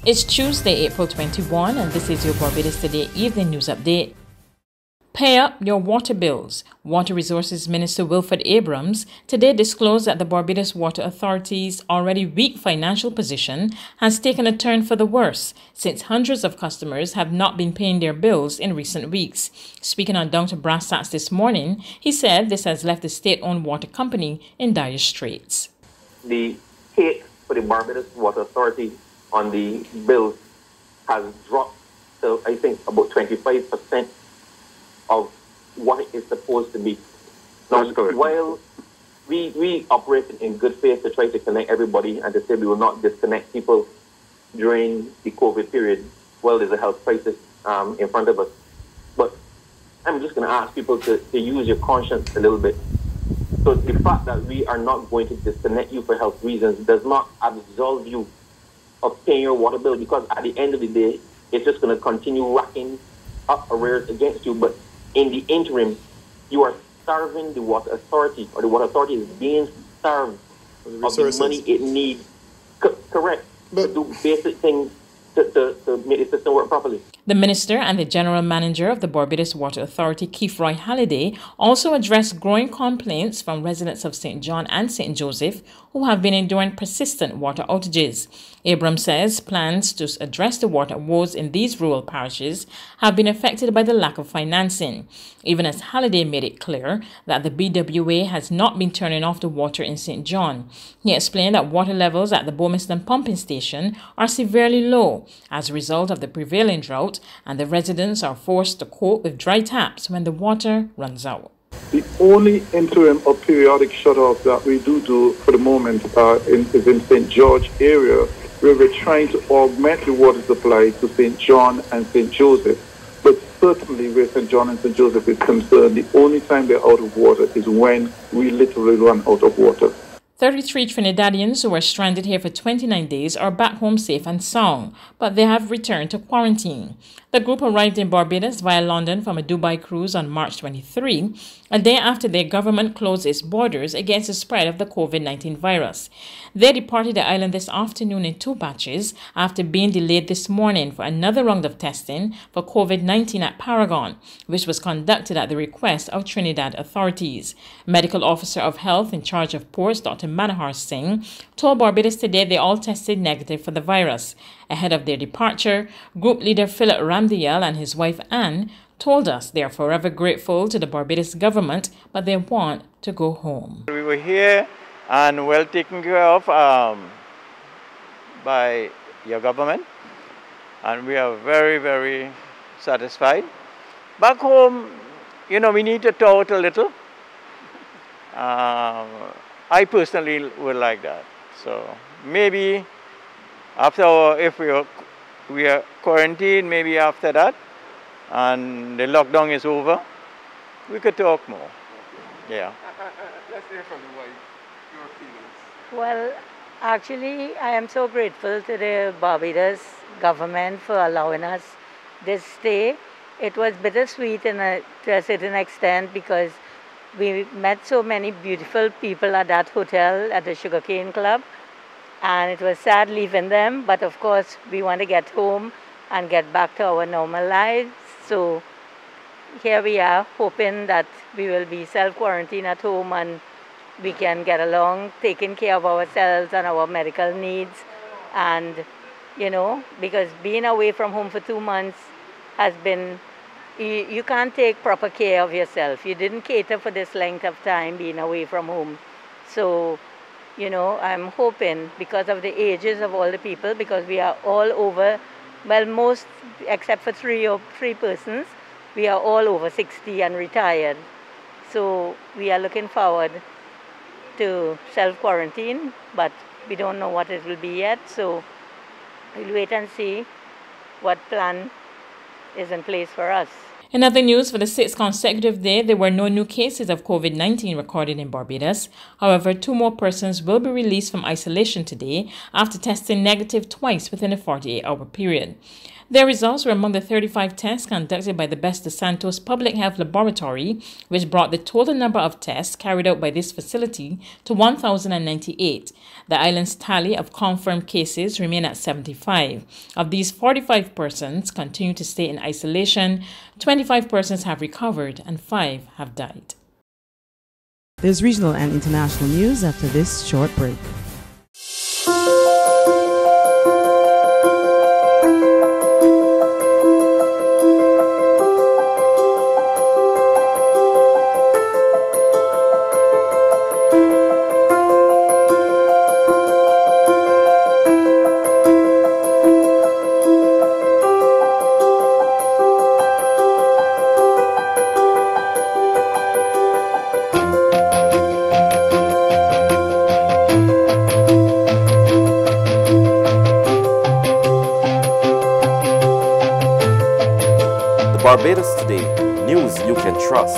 It's Tuesday, April 21, and this is your Barbados Today Evening News Update. Pay up your water bills. Water Resources Minister Wilfred Abrams today disclosed that the Barbados Water Authority's already weak financial position has taken a turn for the worse since hundreds of customers have not been paying their bills in recent weeks. Speaking on Down to Brass Tacks this morning, he said this has left the state-owned water company in dire straits. The hit for the Barbados Water Authority on the bills has dropped to, I think, about 25% of what it is supposed to be. Now, while we operate in good faith to try to connect everybody and to say we will not disconnect people during the COVID period, well, there's a health crisis in front of us. But I'm just going to ask people to use your conscience a little bit. So the fact that we are not going to disconnect you for health reasons does not absolve you of paying your water bill, because at the end of the day, it's just going to continue racking up arrears against you. But in the interim, you are starving the water authority, or the water authority is being starved of the money it needs, correct, to do basic things to make the system work properly. The Minister and the General Manager of the Barbados Water Authority, Keith Roy Halliday, also addressed growing complaints from residents of St. John and St. Joseph who have been enduring persistent water outages. Abrams says plans to address the water woes in these rural parishes have been affected by the lack of financing, even as Halliday made it clear that the BWA has not been turning off the water in St. John. He explained that water levels at the Bomiston pumping station are severely low as a result of the prevailing drought, and the residents are forced to cope with dry taps when the water runs out. The only interim or periodic shut-off that we do for the moment is in St. George area, where we're trying to augment the water supply to St. John and St. Joseph. But certainly where St. John and St. Joseph is concerned, the only time they're out of water is when we literally run out of water. 33 Trinidadians who were stranded here for 29 days are back home safe and sound, but they have returned to quarantine. The group arrived in Barbados via London from a Dubai cruise on March 23, a day after their government closed its borders against the spread of the COVID-19 virus. They departed the island this afternoon in 2 batches after being delayed this morning for another round of testing for COVID-19 at Paragon, which was conducted at the request of Trinidad authorities. Medical Officer of Health in charge of ports, Dr. Manohar Singh, told Barbados Today they all tested negative for the virus. Ahead of their departure, group leader Philip Ramdiel and his wife Anne told us they are forever grateful to the Barbados government, but they want to go home. We were here and well taken care of by your government, and we are very, very satisfied. Back home, you know, we need to thaw out a little. I personally would like that. So maybe after, if we are quarantined, maybe after that, and the lockdown is over, we could talk more. Yeah. Let's hear from you, your feelings. Well, actually, I am so grateful to the Barbados government for allowing us this stay. It was bittersweet to a certain extent, because we met so many beautiful people at that hotel at the Sugarcane Club, and it was sad leaving them, but of course we want to get home and get back to our normal lives. So here we are, hoping that we will be self-quarantined at home and we can get along, taking care of ourselves and our medical needs. And, you know, because being away from home for 2 months has been, you can't take proper care of yourself. You didn't cater for this length of time being away from home. So, you know, I'm hoping, because of the ages of all the people, because we are all over, well, most, except for three persons, we are all over 60 and retired. So we are looking forward to self-quarantine, but we don't know what it will be yet. So we'll wait and see what plan is in place for us. In other news, for the 6th consecutive day, there were no new cases of COVID-19 recorded in Barbados. However, 2 more persons will be released from isolation today after testing negative twice within a 48-hour period. Their results were among the 35 tests conducted by the Best de Santos Public Health Laboratory, which brought the total number of tests carried out by this facility to 1,098. The island's tally of confirmed cases remain at 75. Of these, 45 persons continue to stay in isolation, 25 persons have recovered, and 5 have died. There's regional and international news after this short break. Barbados Today, news you can trust.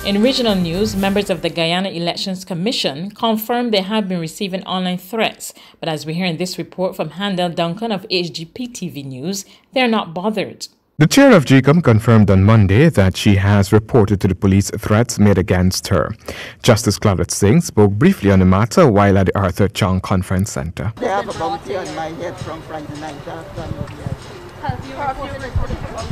In regional news, members of the Guyana Elections Commission confirmed they have been receiving online threats. But as we hear in this report from Handel Duncan of HGP TV News, they're not bothered. The chair of GCOM confirmed on Monday that she has reported to the police threats made against her. Justice Claudette Singh spoke briefly on the matter while at the Arthur Chong Conference Center. They have a bounty on my head from Friday night.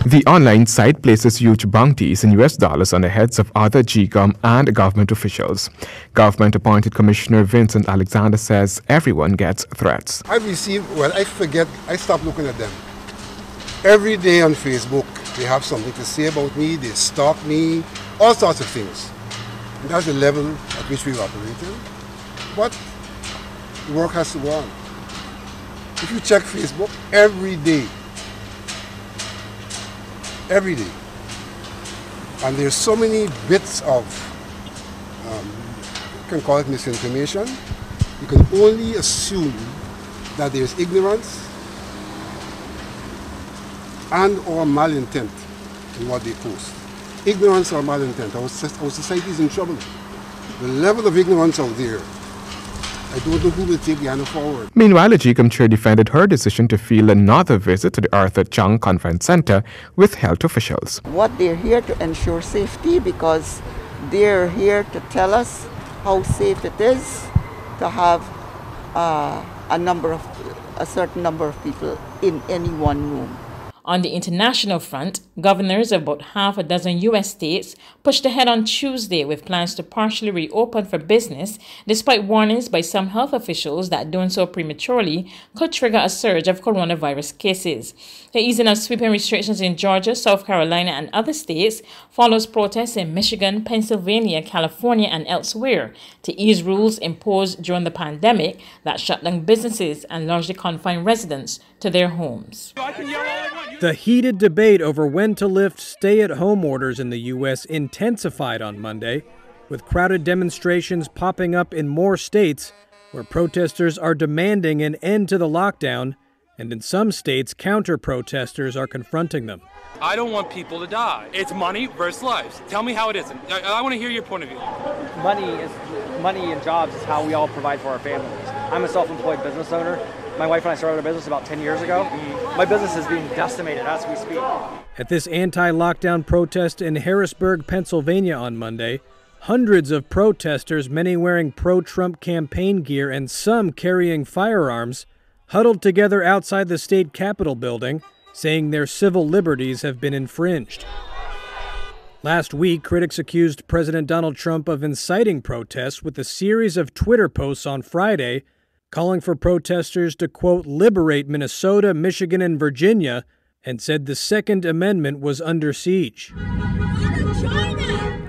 The online site places huge bounties in US dollars on the heads of other GCOM and government officials. Government-appointed Commissioner Vincent Alexander says everyone gets threats. I stopped looking at them. Every day on Facebook, they have something to say about me, they stalk me, all sorts of things. And that's the level at which we're operating. But the work has to go on. If you check Facebook every day, and there's so many bits of, you can call it misinformation, you can only assume that there's ignorance and or malintent in what they post. Ignorance or malintent, our society is in trouble. The level of ignorance out there, I don't know who will take Guyana forward. Meanwhile, the GCOM chair defended her decision to field another visit to the Arthur Chong Conference Center with health officials. What they're here to ensure safety, because they're here to tell us how safe it is to have a certain number of people in any one room. On the international front, governors of about half a dozen U.S. states pushed ahead on Tuesday with plans to partially reopen for business, despite warnings by some health officials that doing so prematurely could trigger a surge of coronavirus cases. The easing of sweeping restrictions in Georgia, South Carolina, and other states follows protests in Michigan, Pennsylvania, California, and elsewhere to ease rules imposed during the pandemic that shut down businesses and largely confined residents to their homes. The heated debate over when to lift stay-at-home orders in the U.S. intensified on Monday, with crowded demonstrations popping up in more states where protesters are demanding an end to the lockdown, and in some states, counter-protesters are confronting them. I don't want people to die. It's money versus lives. Tell me how it isn't. I want to hear your point of view. Money and jobs is how we all provide for our families. I'm a self-employed business owner. My wife and I started our business about 10 years ago. My business is being decimated as we speak. At this anti-lockdown protest in Harrisburg, Pennsylvania on Monday, hundreds of protesters, many wearing pro-Trump campaign gear and some carrying firearms, huddled together outside the state capitol building, saying their civil liberties have been infringed. Last week, critics accused President Donald Trump of inciting protests with a series of Twitter posts on Friday calling for protesters to, quote, liberate Minnesota, Michigan, and Virginia, and said the Second Amendment was under siege.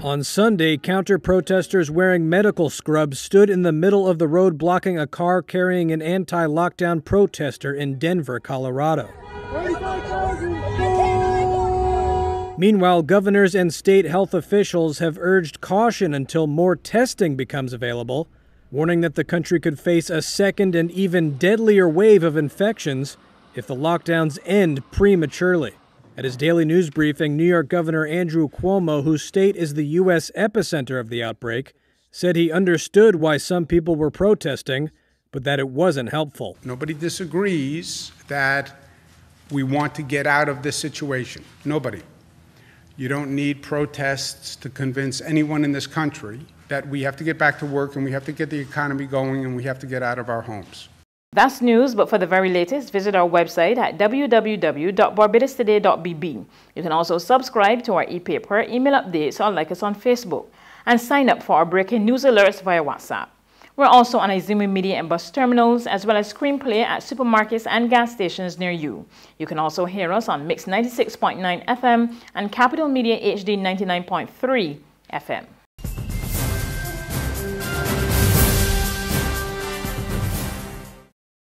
On Sunday, counter-protesters wearing medical scrubs stood in the middle of the road blocking a car carrying an anti-lockdown protester in Denver, Colorado. Meanwhile, governors and state health officials have urged caution until more testing becomes available, warning that the country could face a second and even deadlier wave of infections if the lockdowns end prematurely. At his daily news briefing, New York Governor Andrew Cuomo, whose state is the U.S. epicenter of the outbreak, said he understood why some people were protesting, but that it wasn't helpful. Nobody disagrees that we want to get out of this situation. Nobody. You don't need protests to convince anyone in this country that we have to get back to work and we have to get the economy going and we have to get out of our homes. That's news, but for the very latest, visit our website at www.barbadostoday.bb. You can also subscribe to our e-paper, email updates, or like us on Facebook, and sign up for our breaking news alerts via WhatsApp. We're also on Izumi Media and bus terminals, as well as Screenplay at supermarkets and gas stations near you. You can also hear us on Mix 96.9 FM and Capital Media HD 99.3 FM.